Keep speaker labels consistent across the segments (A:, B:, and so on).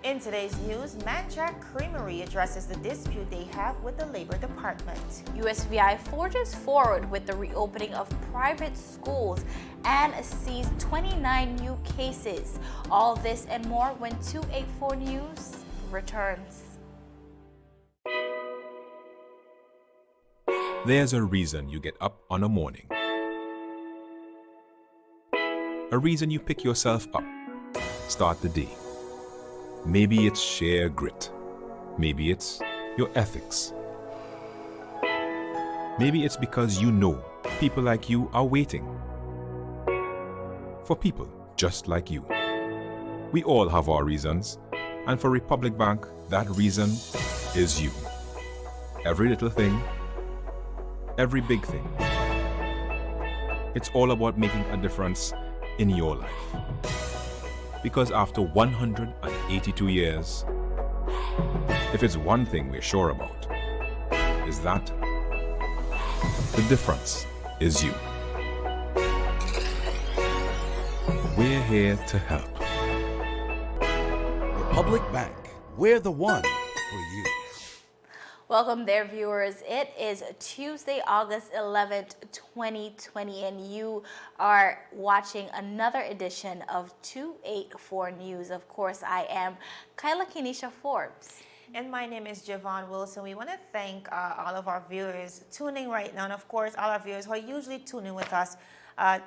A: In today's news, ManJack Creamery addresses the dispute they have with the Labor Department.
B: USVI forges forward with the reopening of private schools and sees 29 new cases. All this and more when 284 News returns.
C: There's a reason you get up on a morning. A reason you pick yourself up, start the day. Maybe it's sheer grit. Maybe it's your ethics. Maybe it's because you know people like you are waiting for people just like you. We all have our reasons, and for Republic Bank, that reason is you. Every little thing, every big thing. It's all about making a difference in your life. Because after 182 years, if it's one thing we're sure about, is that the difference is you. We're here to help.
D: Republic Bank, we're the one for you.
B: Welcome there, viewers. It is Tuesday, August 11th, 2020, and you are watching another edition of 284 News. Of course, I am Kyla Kenisha Forbes.
A: And my name is Javon Wilson. We want to thank all of our viewers tuning right now. And of course, all our viewers who are usually tuning with us,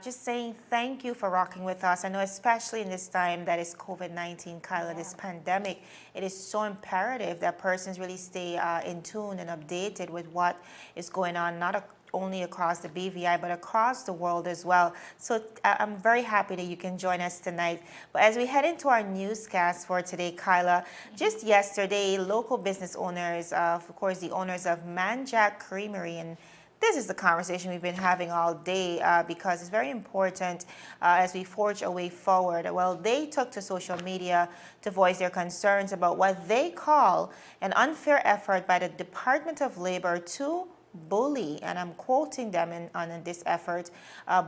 A: just saying thank you for rocking with us. I know especially in this time that is COVID-19, Kyla, this pandemic, it is so imperative that persons really stay in tune and updated with what is going on, not only across the BVI, but across the world as well. So I'm very happy that you can join us tonight. But as we head into our newscast for today, Kyla, just yesterday, local business owners, of course, the owners of ManJack Creamery, and this is the conversation we've been having all day because it's very important as we forge a way forward. Well, they took to social media to voice their concerns about what they call an unfair effort by the Department of Labor to bully, and I'm quoting them on this effort,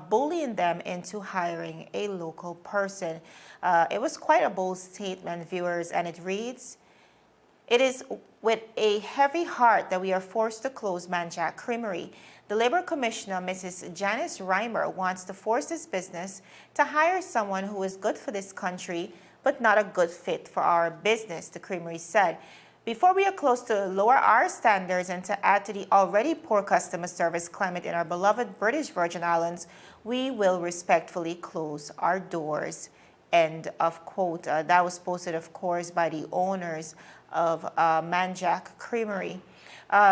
A: bullying them into hiring a local person. It was quite a bold statement, viewers, and it reads, "It is with a heavy heart that we are forced to close ManJack Creamery. The Labor Commissioner, Mrs. Janice Reimer, wants to force this business to hire someone who is good for this country, but not a good fit for our business," the creamery said. "Before we are close to lower our standards and to add to the already poor customer service climate in our beloved British Virgin Islands, we will respectfully close our doors." End of quote. That was posted, of course, by the owners of ManJack Creamery.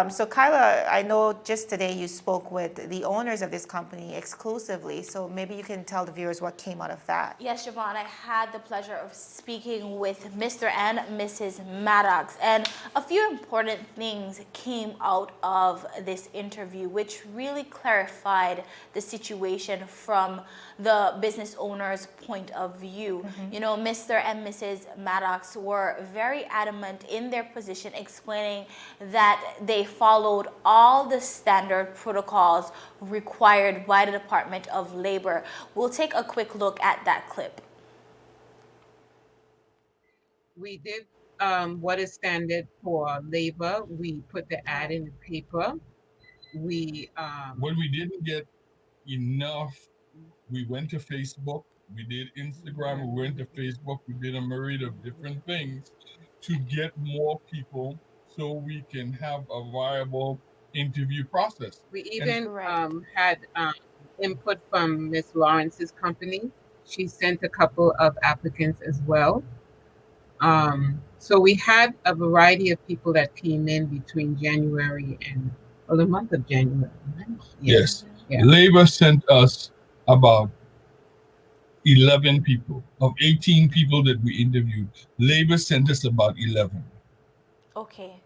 A: So Kyla, I know just today you spoke with the owners of this company exclusively, so maybe you can tell the viewers what came out of that.
B: Yes, Javon, I had the pleasure of speaking with Mr. and Mrs. Maddox, and a few important things came out of this interview, which really clarified the situation from the business owner's point of view. You know, Mr. and Mrs. Maddox were very adamant in their position, explaining that they followed all the standard protocols required by the Department of Labor. We'll take a quick look at that clip.
E: We did what is standard for labor. We put the ad in the paper. When
F: we didn't get enough, we went to Facebook, we did Instagram, we went to Facebook, we did a myriad of different things to get more people so we can have a viable interview process.
E: We even had input from Ms. Lawrence's company. She sent a couple of applicants as well. So we had a variety of people that came in between January and the month of January. Right?
F: Yes. Yeah. Labor sent us about 11 people. Of 18 people that we interviewed, Labor sent us about 11.
B: Okay.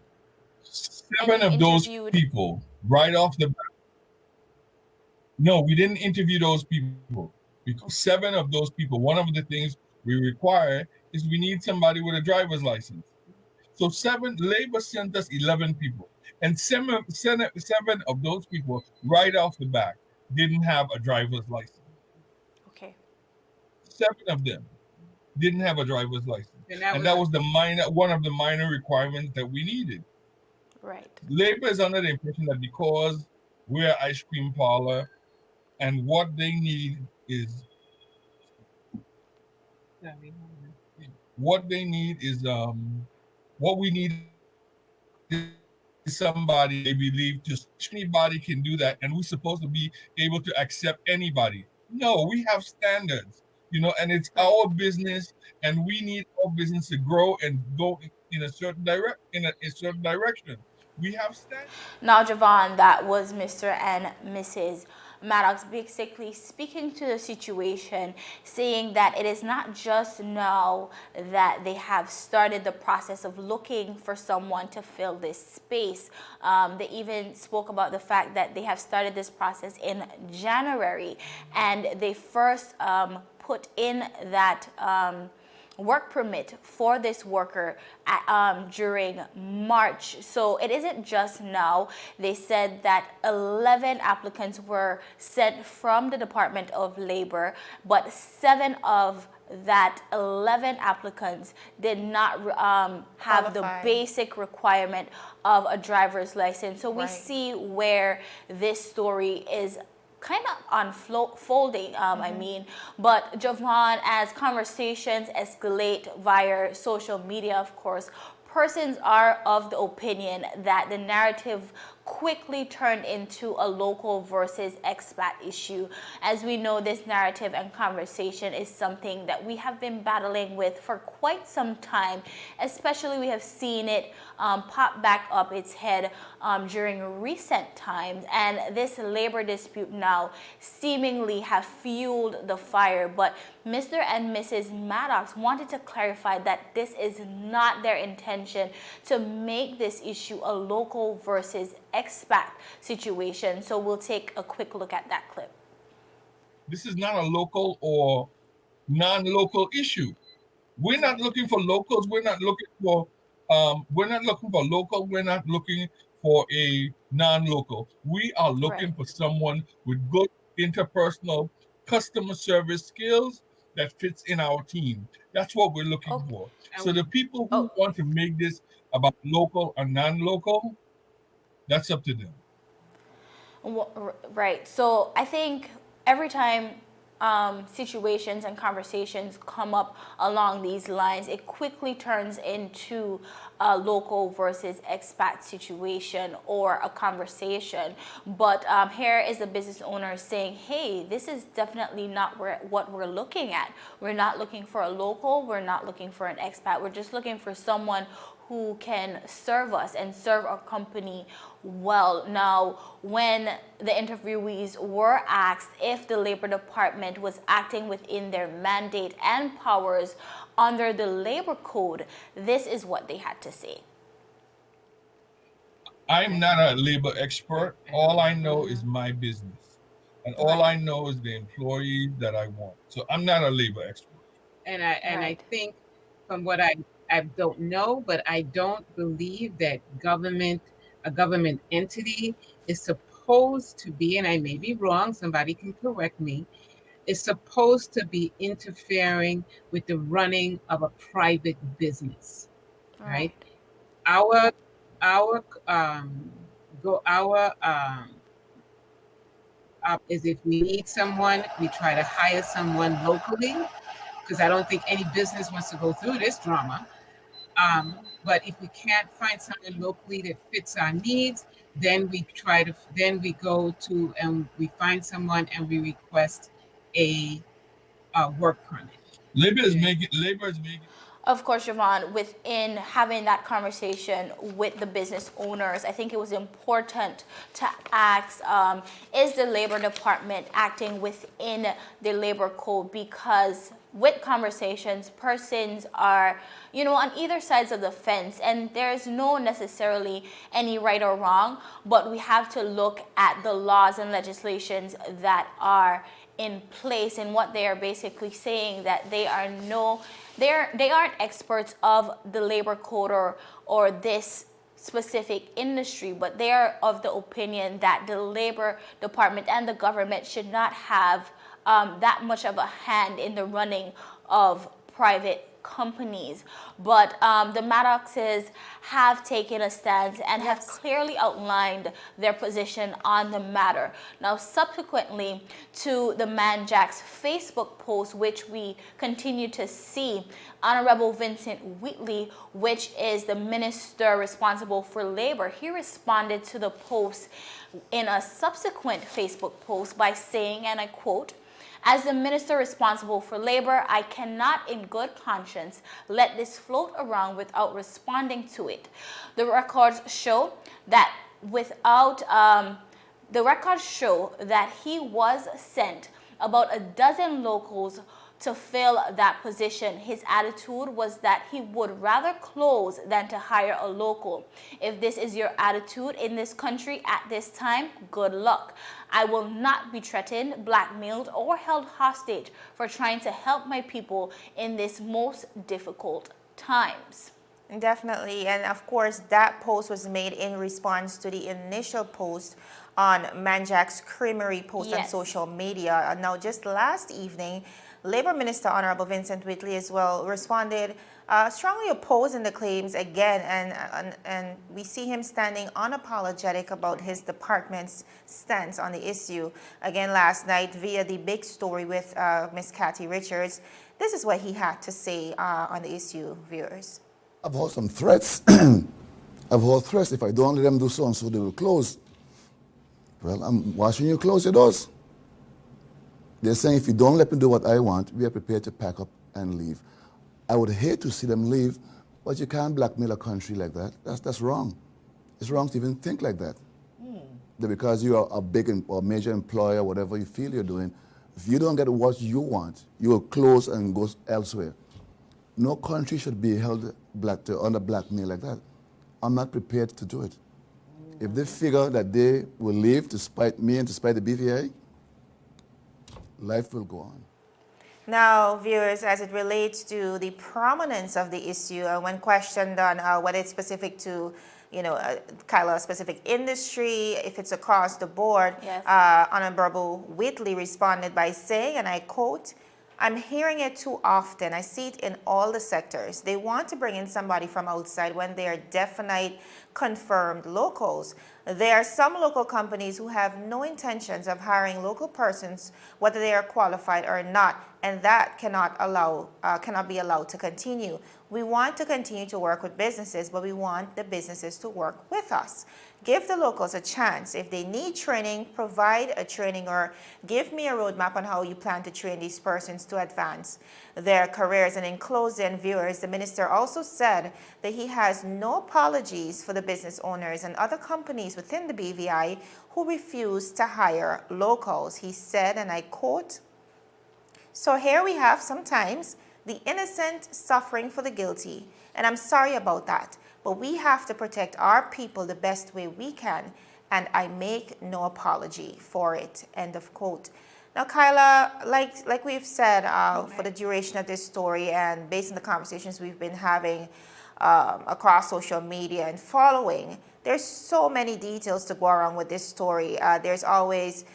F: 7 of those people, right off the bat. No, we didn't interview those people. Because 7 of those people, one of the things we require is we need somebody with a driver's license. So Labor sent us 11 people. And 7 of those people, right off the bat, didn't have a driver's license.
B: Okay.
F: 7 of them didn't have a driver's license. And that was one of the minor requirements that we needed.
B: Right.
F: Labor is under the impression that because we're an ice cream parlor and what they need is what we need is somebody they believe just anybody can do that, and we're supposed to be able to accept anybody. No, we have standards, and it's our business, and we need our business to grow and go in a certain direction. We have standards.
B: Now, Javon, that was Mr. and Mrs. Maddox basically speaking to the situation, saying that it is not just now that they have started the process of looking for someone to fill this space. They even spoke about the fact that they have started this process in January, and they first put in that work permit for this worker during March. So it isn't just now. They said that 11 applicants were sent from the Department of Labor, but 7 of that 11 applicants did not have the basic requirement of a driver's license. So we see where this story is kind of unfolding, but Javon, as conversations escalate via social media, of course, persons are of the opinion that the narrative quickly turned into a local versus expat issue. As we know, this narrative and conversation is something that we have been battling with for quite some time. Especially, we have seen it pop back up its head during recent times, and this labor dispute now seemingly have fueled the fire. But Mr. and Mrs. Maddox wanted to clarify that this is not their intention to make this issue a local versus expat situation. So we'll take a quick look at that clip.
F: This is not a local or non-local issue. We're not looking for locals. We're not looking for local. We're not looking for a non-local. We are looking for someone with good interpersonal customer service skills that fits in our team. That's what we're looking for. So the people who want to make this about local or non-local, that's up to them.
B: Right. So I think every time situations and conversations come up along these lines, it quickly turns into a local versus expat situation or a conversation. But here is the business owner saying, hey, this is definitely not what we're looking at. We're not looking for a local. We're not looking for an expat. We're just looking for someone who can serve us and serve our company well. Now, when the interviewees were asked if the Labor Department was acting within their mandate and powers under the Labor Code, this is what they had to say.
F: I'm not a labor expert. All I know is my business. And all I know is the employees that I want. So I'm not a labor expert.
E: And I think from what I don't know, but I don't believe that a government entity is supposed to be, and I may be wrong, somebody can correct me, is supposed to be interfering with the running of a private business, right? Is if we need someone, we try to hire someone locally, because I don't think any business wants to go through this drama. But if we can't find someone locally that fits our needs, then we go to and we find someone and we request a work permit.
F: Labor is making.
B: Of course, Javon, within having that conversation with the business owners, I think it was important to ask, is the Labor Department acting within the Labor Code? Because with conversations, persons are, on either sides of the fence, and there's no necessarily any right or wrong, but we have to look at the laws and legislations that are in place, and what they are basically saying that they aren't experts of the labor code or this specific industry, but they are of the opinion that the Labor Department and the government should not have that much of a hand in the running of private companies. But the Maddoxes have taken a stance and have
A: Yes.
B: clearly outlined their position on the matter. Now, subsequently to the ManJack's Facebook post, which we continue to see, Honorable Vincent Wheatley, which is the minister responsible for labor, he responded to the post in a subsequent Facebook post by saying, and I quote, "As the minister responsible for labor, I cannot in good conscience let this float around without responding to it. The records show that he was sent about a dozen locals to fill that position. His attitude was that he would rather close than to hire a local. If this is your attitude in this country at this time, good luck. I will not be threatened, blackmailed, or held hostage for trying to help my people in this most difficult times."
A: Definitely, and of course that post was made in response to the initial post on ManJack's Creamery post on
B: Yes.
A: social media. Now, just last evening, Labor Minister Honorable Vincent Wheatley as well responded, strongly opposing the claims again, and we see him standing unapologetic about his department's stance on the issue. Again, last night via the big story with Miss Kathy Richards, this is what he had to say on the issue, viewers.
G: I've heard some threats. I've heard threats. If I don't let them do so and so, they will close. Well, I'm watching you close your doors. They're saying if you don't let me do what I want, we are prepared to pack up and leave. I would hate to see them leave, but you can't blackmail a country like that. That's wrong. It's wrong to even think like that. That because you are a big or major employer, whatever you feel you're doing, if you don't get what you want, you will close and go elsewhere. No country should be held under blackmail like that. I'm not prepared to do it. If they figure that they will leave to spite me and to spite the BVI, life will go on.
A: Now, viewers, as it relates to the prominence of the issue, when questioned on whether it's specific to, Kyla, specific industry, if it's across the board,
B: Yes.
A: Honorable Wheatley responded by saying, and I quote, "I'm hearing it too often. I see it in all the sectors. They want to bring in somebody from outside when they are definite, confirmed locals. There are some local companies who have no intentions of hiring local persons, whether they are qualified or not, and that cannot be allowed to continue. We want to continue to work with businesses, but we want the businesses to work with us. Give the locals a chance. If they need training, provide a training or give me a roadmap on how you plan to train these persons to advance their careers." And in closing, viewers, the minister also said that he has no apologies for the business owners and other companies within the BVI who refuse to hire locals. He said, and I quote, "So here we have sometimes the innocent suffering for the guilty, and I'm sorry about that. But we have to protect our people the best way we can, and I make no apology for it." End of quote. Now, Kyla, like we've said for the duration of this story and based on the conversations we've been having across social media and following, there's so many details to go around with this story. There's always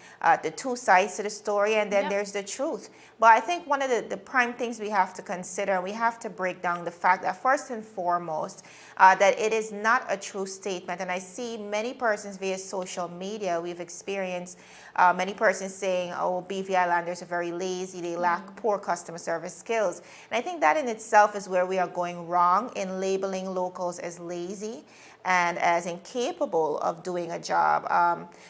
A: the two sides to the story, and then there's the truth. But I think one of the prime things we have to consider, we have to break down the fact that first and foremost, that it is not a true statement. And I see many persons via social media, we've experienced many persons saying, oh, BVI landers are very lazy, they lack poor customer service skills. And I think that in itself is where we are going wrong in labeling locals as lazy and as incapable of doing a job.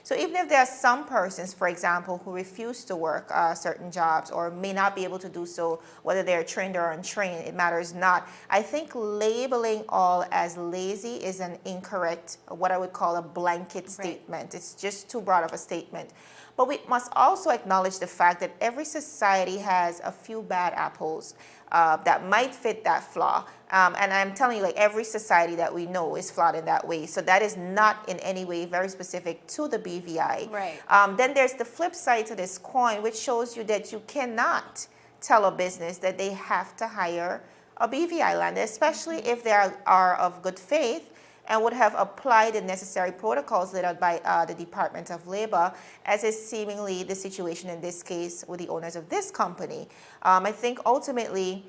A: So even if there are some persons, for example, who refuse to work certain jobs or may not be able to do so, whether they're trained or untrained, it matters not. I think labeling all as lazy is an incorrect, what I would call a blanket statement. It's just too broad of a statement. But we must also acknowledge the fact that every society has a few bad apples that might fit that flaw. And I'm telling you, like, every society that we know is flawed in that way. So that is not in any way very specific to the BVI.
B: Right.
A: Then there's the flip side to this coin, which shows you that you cannot tell a business that they have to hire a BVI lander, especially if they are of good faith and would have applied the necessary protocols laid out by the Department of Labor, as is seemingly the situation in this case with the owners of this company. I think ultimately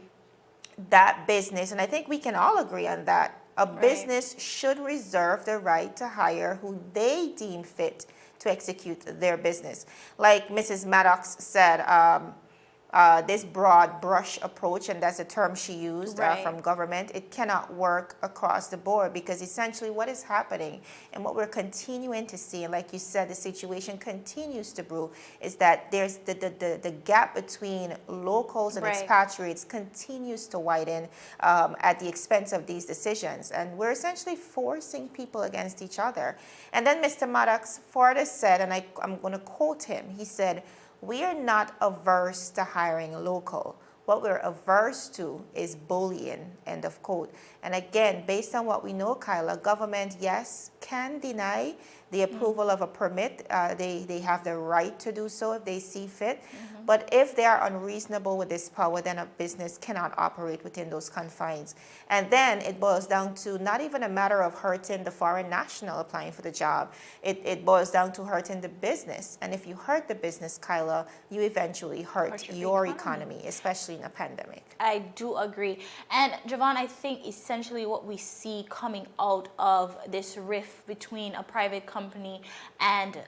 A: that business, and I think we can all agree on that, a
B: Right.
A: business should reserve the right to hire who they deem fit to execute their business. Like Mrs. Maddox said, this broad brush approach, and that's a term she used
B: Right.
A: from government, it cannot work across the board, because essentially what is happening and what we're continuing to see, and like you said, the situation continues to brew, is that there's the gap between locals and
B: Right.
A: expatriates continues to widen at the expense of these decisions. And we're essentially forcing people against each other. And then Mr. Maddox further said, and I'm going to quote him, he said, "We are not averse to hiring local. What we're averse to is bullying," end of quote. And again, based on what we know, Kyla, government, yes, can deny the approval of a permit. They have the right to do so if they see fit. But if they are unreasonable with this power, then a business cannot operate within those confines. And then it boils down to not even a matter of hurting the foreign national applying for the job. It boils down to hurting the business. And if you hurt the business, Kyla, you eventually hurt your economy, especially in a pandemic.
B: I do agree. And Javon, I think essentially what we see coming out of this rift between a private company and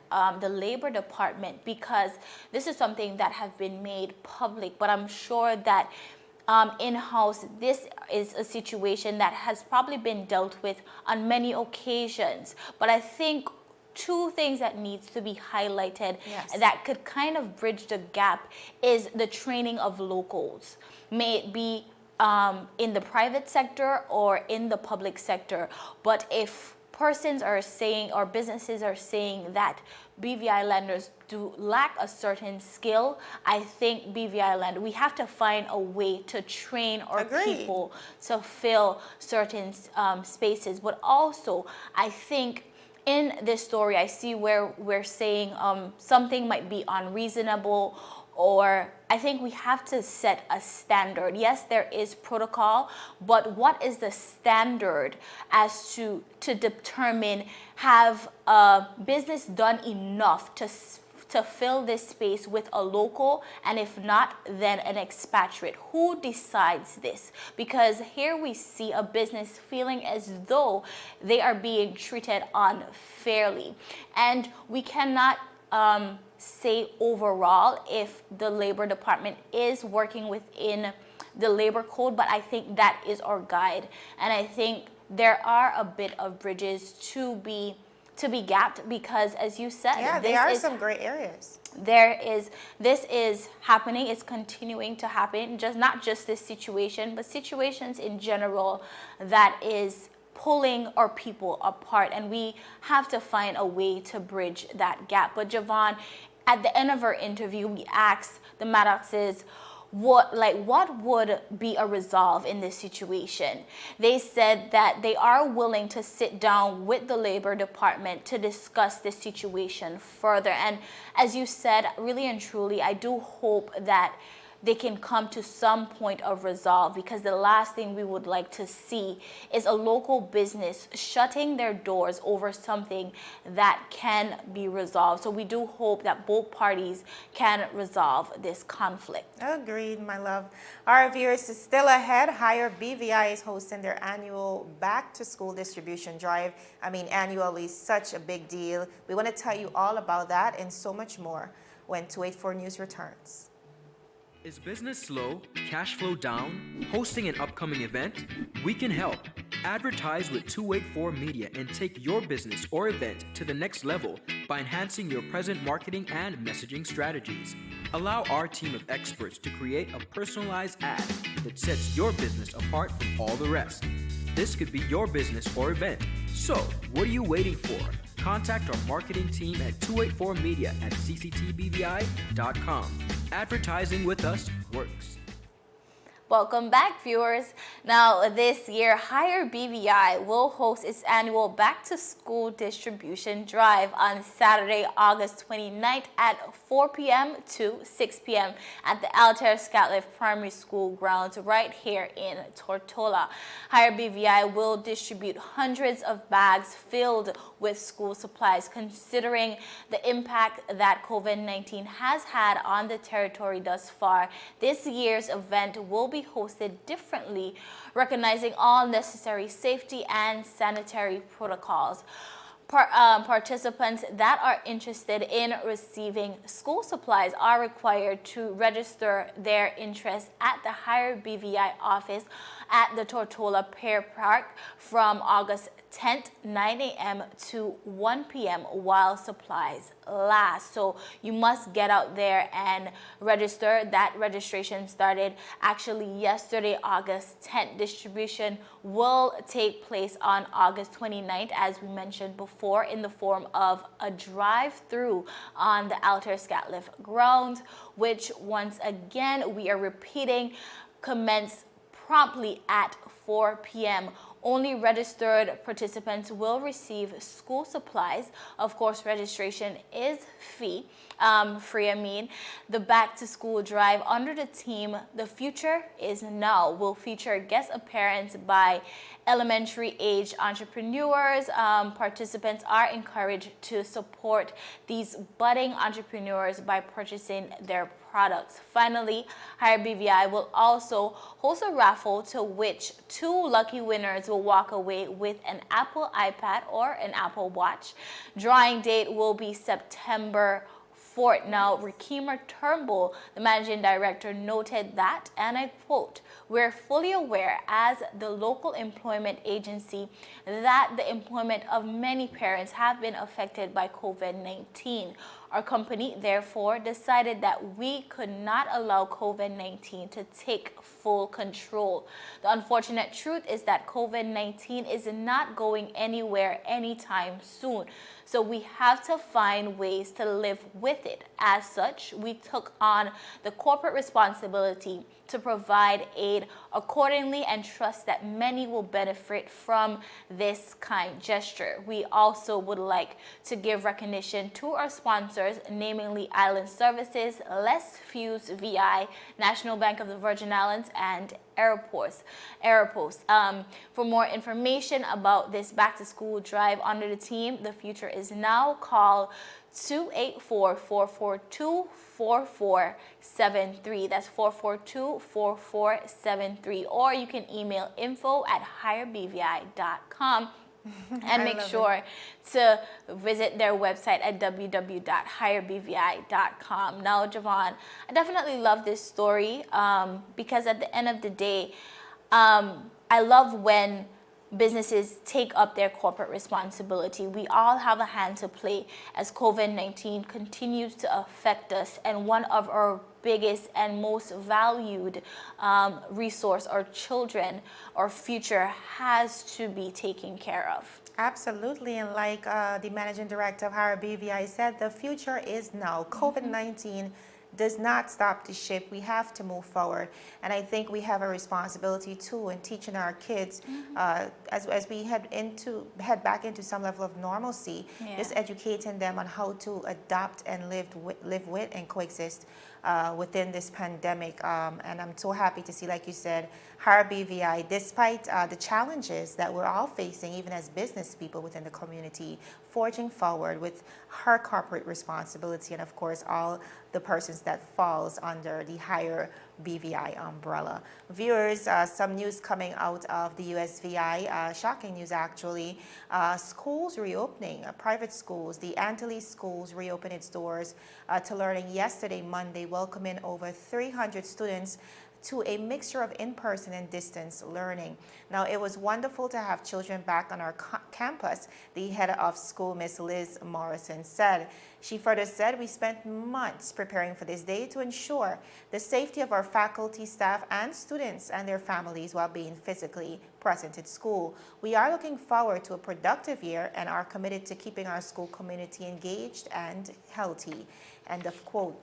B: the Labor Department, because this is something that has been made public, but I'm sure that in-house, this is a situation that has probably been dealt with on many occasions. But I think two things that needs to be highlighted that could kind of bridge the gap is the training of locals, may it be in the private sector or in the public sector. But if persons are saying or businesses are saying that BVI lenders do lack a certain skill, I think BVI lender, we have to find a way to train our people to fill certain spaces. But also, I think in this story, I see where we're saying something might be unreasonable, or I think we have to set a standard. Yes, there is protocol, but what is the standard as to determine, have a business done enough to fill this space with a local, and if not, then an expatriate? Who decides this? Because here we see a business feeling as though they are being treated unfairly, and we cannot say overall if the Labor Department is working within the labor code, but I think that is our guide. And I think there are a bit of bridges to be gapped, because as you said,
A: there are some gray areas.
B: This is happening, it's continuing to happen, not just this situation, but situations in general that is pulling our people apart, and we have to find a way to bridge that gap. But Javon, at the end of our interview, we asked the Maddoxes what would be a resolve in this situation. They said that they are willing to sit down with the Labor Department to discuss this situation further. And as you said, really and truly, I do hope that they can come to some point of resolve, because the last thing we would like to see is a local business shutting their doors over something that can be resolved. So we do hope that both parties can resolve this conflict.
A: Agreed, my love. Our viewers, is still ahead. HireBVI is hosting their annual back-to-school distribution drive. I mean, annually, such a big deal. We want to tell you all about that and so much more when 284 News returns.
H: Is business slow, cash flow down, hosting an upcoming event? We can help. Advertise with 284 Media and take your business or event to the next level by enhancing your present marketing and messaging strategies. Allow our team of experts to create a personalized ad that sets your business apart from all the rest. This could be your business or event. So, what are you waiting for? Contact our marketing team at 284media@cctbvi.com. Advertising with us works.
B: Welcome back, viewers. Now, this year, HireBVI will host its annual back-to-school distribution drive on Saturday, August 29th at 4 p.m. to 6 p.m. at the Altair Scotliff Primary School grounds right here in Tortola. HireBVI will distribute hundreds of bags filled with school supplies, considering the impact that COVID-19 has had on the territory thus far. This year's event will be be hosted differently, recognizing all necessary safety and sanitary protocols. Participants that are interested in receiving school supplies are required to register their interest at the HireBVI office at the Tortola Pear Park from August 10th, 9 a.m. to 1 p.m. while supplies last. So you must get out there and register. That registration started actually yesterday, August 10th. Distribution will take place on August 29th, as we mentioned before, in the form of a drive-through on the Alter Scatliff grounds, which once again, we are repeating, commence promptly at 4 p.m. Only registered participants will receive school supplies. Of course, registration is free. The back to school drive under the theme "The Future is Now" will feature guest appearance by elementary age entrepreneurs. Participants are encouraged to support these budding entrepreneurs by purchasing their products. Finally, HireBVI will also host a raffle to which 2 lucky winners will walk away with an Apple iPad or an Apple Watch. Drawing date will be September 4th. Now, Rakima Turnbull, the managing director, noted that, and I quote, "We're fully aware as the local employment agency that the employment of many parents have been affected by COVID-19. Our company, therefore, decided that we could not allow COVID-19 to take full control. The unfortunate truth is that COVID-19 is not going anywhere anytime soon. So we have to find ways to live with it. As such, we took on the corporate responsibility to provide aid accordingly and trust that many will benefit from this kind gesture. We also would like to give recognition to our sponsors, namely Island Services, USVI, National Bank of the Virgin Islands, and Aeropost. For more information about this back to school drive under the team, The Future is Now, call 284-442-4473. That's 442-4473. Or you can email info@hirebvi.com. And make sure to visit their website at www.hirebvi.com. Now, Javon, I definitely love this story because at the end of the day, I love when businesses take up their corporate responsibility. We all have a hand to play as COVID-19 continues to affect us, and one of our biggest and most valued resource, our children, our future, has to be taken care of.
A: Absolutely, and like the managing director of HireBVI said, the future is now. COVID-19 does not stop the ship. We have to move forward, and I think we have a responsibility too in teaching our kids as we head back into some level of normalcy. Just educating them on how to adapt and live with and coexist within this pandemic. And I'm so happy to see, like you said, HireBVI, despite the challenges that we're all facing, even as business people within the community, forging forward with her corporate responsibility, and of course all the persons that falls under the HireBVI umbrella. Viewers, some news coming out of the USVI, shocking news actually. Schools reopening, private schools, the Antilles schools reopened its doors to learning yesterday, Monday, welcoming over 300 students to a mixture of in-person and distance learning. Now, it was wonderful to have children back on our campus, the head of school, Miss Liz Morrison, said. She further said, "We spent months preparing for this day to ensure the safety of our faculty, staff, and students and their families while being physically present at school. We are looking forward to a productive year and are committed to keeping our school community engaged and healthy." End of quote.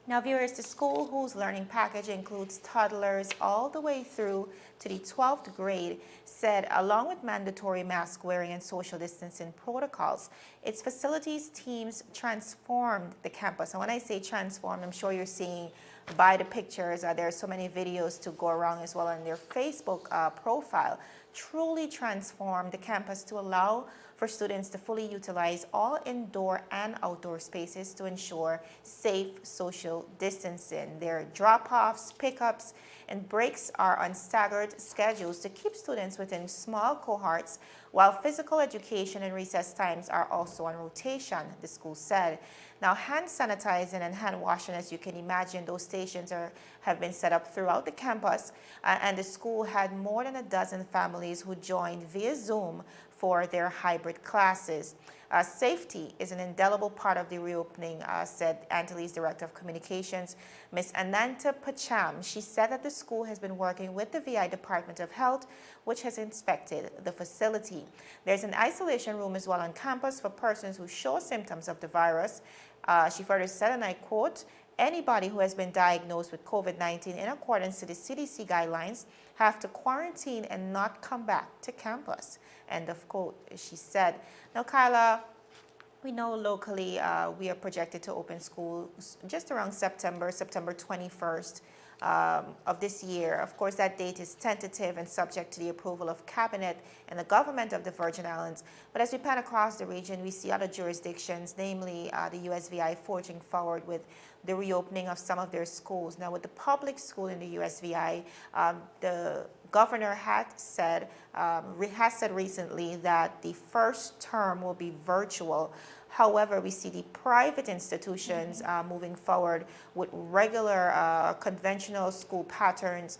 A: Now, viewers, the school whose learning package includes toddlers all the way through to the 12th grade said, along with mandatory mask wearing and social distancing protocols, its facilities teams transformed the campus. And when I say transformed, I'm sure you're seeing by the pictures. There are so many videos to go around as well on their Facebook profile. Truly transformed the campus to allow for students to fully utilize all indoor and outdoor spaces to ensure safe social distancing. Their drop-offs, pickups, and breaks are on staggered schedules to keep students within small cohorts, while physical education and recess times are also on rotation, the school said. Now, hand sanitizing and hand washing, as you can imagine, those stations have been set up throughout the campus, and the school had more than a dozen families who joined via Zoom for their hybrid classes. Safety is an indelible part of the reopening, said Antilles Director of Communications, Ms. Ananta Pacham. She said that the school has been working with the VI Department of Health, which has inspected the facility. There's an isolation room as well on campus for persons who show symptoms of the virus. She further said, and I quote, "Anybody who has been diagnosed with COVID-19 in accordance to the CDC guidelines have to quarantine and not come back to campus." End of quote, she said. Now, Kyla, we know locally we are projected to open schools just around September 21st of this year. Of course, that date is tentative and subject to the approval of Cabinet and the government of the Virgin Islands. But as we pan across the region, we see other jurisdictions, namely the USVI, forging forward with the reopening of some of their schools. Now, with the public school in the USVI, the governor had said recently that the first term will be virtual. However, we see the private institutions moving forward with regular conventional school patterns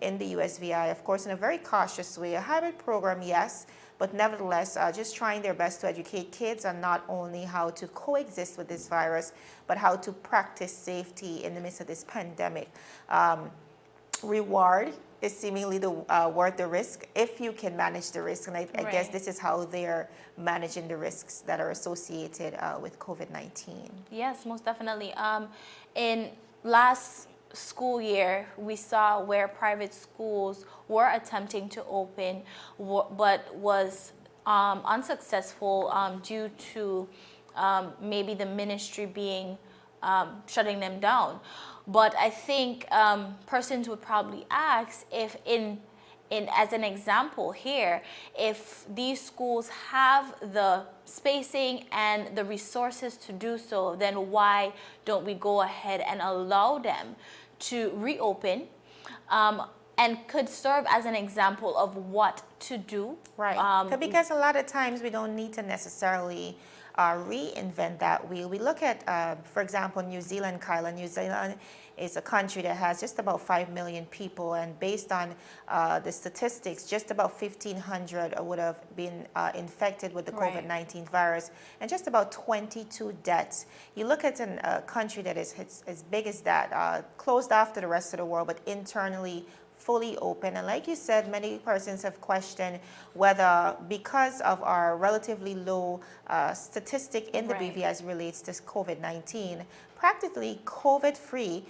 A: in the USVI, of course, in a very cautious way. A hybrid program, yes, but nevertheless, just trying their best to educate kids on not only how to coexist with this virus, but how to practice safety in the midst of this pandemic. Reward is seemingly worth the risk if you can manage the risk. And I guess this is how they're managing the risks that are associated with COVID-19.
B: Yes, most definitely. In last school year, we saw where private schools were attempting to open, but was unsuccessful due to maybe the ministry being shutting them down. But I think persons would probably ask if as an example here, if these schools have the spacing and the resources to do so, then why don't we go ahead and allow them to reopen and could serve as an example of what to do?
A: Right, because a lot of times we don't need to necessarily reinvent that wheel. We look at, for example, New Zealand, Kyla. New Zealand is a country that has just about 5 million people, and based on the statistics, just about 1,500 would have been infected with the COVID-19 virus, and just about 22 deaths. You look at a country that is as big as that, closed off to the rest of the world, but internally fully open. And like you said, many persons have questioned whether, because of our relatively low statistic in the BVI as relates to COVID-19, practically COVID-free,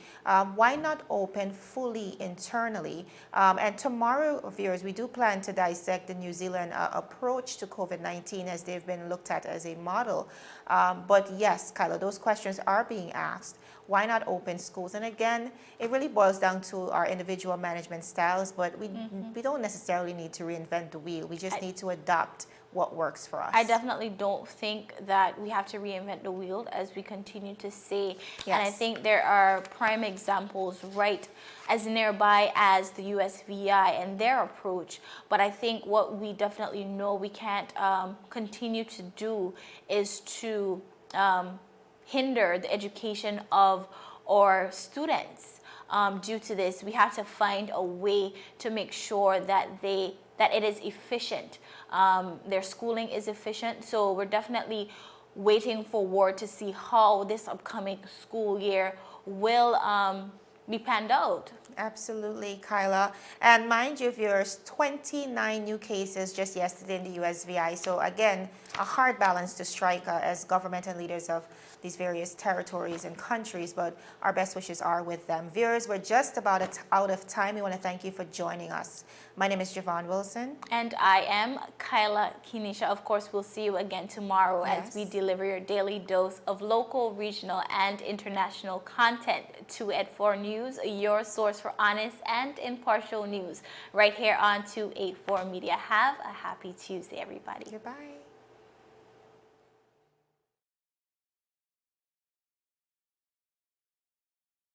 A: why not open fully internally? And tomorrow, viewers, we do plan to dissect the New Zealand approach to COVID-19 as they've been looked at as a model. But yes, Kyla, those questions are being asked. Why not open schools? And again, it really boils down to our individual management styles, but we don't necessarily need to reinvent the wheel. We just need to adopt what works for us.
B: I definitely don't think that we have to reinvent the wheel, as we continue to say. Yes. And I think there are prime examples right as nearby as the USVI and their approach. But I think what we definitely know we can't continue to do is to hinder the education of our students. Due to this, we have to find a way to make sure that it is efficient. Their schooling is efficient, so we're definitely waiting for word to see how this upcoming school year will be panned out.
A: Absolutely, Kyla. And mind you, viewers, 29 new cases just yesterday in the USVI. So again, a hard balance to strike as government and leaders of these various territories and countries, but our best wishes are with them. Viewers, we're just about out of time. We want to thank you for joining us. My name is Javon Wilson.
B: And I am Kyla Kenisha. Of course, we'll see you again tomorrow as we deliver your daily dose of local, regional, and international content. 284 News, your source for honest and impartial news, right here on 284 Media. Have a happy Tuesday, everybody.
A: Goodbye.